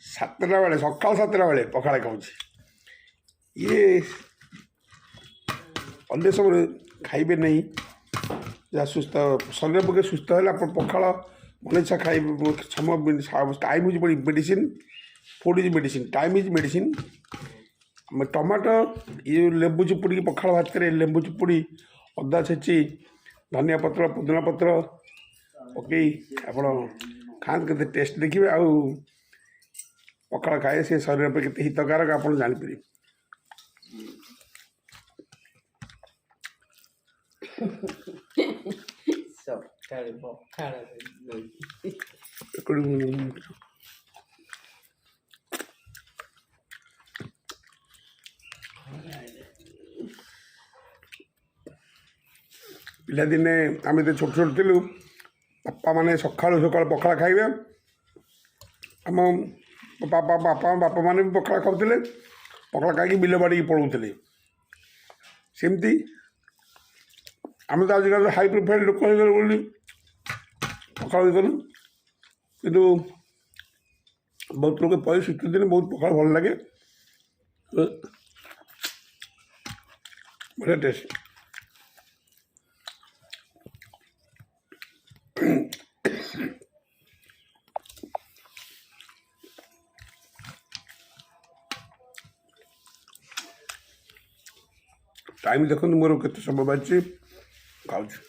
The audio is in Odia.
7ଟା ବେଳେ ସକାଳ 7ଟା ବେଳେ ପଖାଳ ଖାଉଛି। ଇଏ ଅନ୍ୟ ସମୟରେ ଖାଇବେ ନାହିଁ। ଯାହା ସୁସ୍ଥ ଶରୀର ପକ୍ଷେ ସୁସ୍ଥ ହେଲେ ଆପଣ ପଖାଳ ମନ ଇଚ୍ଛା ଖାଇବେ। Time is medicine, food is medicine, time is medicine. Tomato ଇଏ ଲେମ୍ବୁ ଚିପୁଡ଼ିକି ପଖାଳ ଭାତରେ ଲେମ୍ବୁ ଚିପୁଡ଼ି ଅଦା ଛେଚି ଧନିଆ ପତ୍ର ପୁଦିନା ପତ୍ର ପକାଇ ଆପଣ ଖାଆନ୍ତୁ, କେତେ ଟେଷ୍ଟ ଦେଖିବେ। ଆଉ ପଖାଳ ଖାଏ ସେ ଶରୀର ପାଇଁ କେତେ ହିତକାରକ ଆପଣ ଜାଣିପାରିବେ। ପିଲାଦିନେ ଆମେ ଯେତେ ଛୋଟ ଛୋଟ ଥିଲୁ, ବାପା ମାନେ ସକାଳୁ ସକାଳୁ ପଖାଳ ଖାଇବେ। ଆମ ବାପା ମାନେ ବି ପଖାଳ ଖାଉଥିଲେ। ପଖାଳ ଖାଇକି ବିଲ ବାଡ଼ିକି ପଳାଉଥିଲେ। ସେମିତି ଆମେ ତ ଆଜିକାଲି ହାଇ ପ୍ରୋଫାଇଲ୍ ଲୋକ ହେଇଗଲୁ ବୋଲି ପଖାଳ ହେଇଗଲୁ। କିନ୍ତୁ ବହୁତ ଲୋକ ଶୀତ ଦିନେ ବହୁତ ପଖାଳ ଭଲ ଲାଗେ, ବଢ଼ିଆ ଟେଷ୍ଟ। ଟାଇମ୍ ଦେଖନ୍ତୁ ମୋର କେତେ ସମୟ ବାଜିଛି, ଖାଉଛି।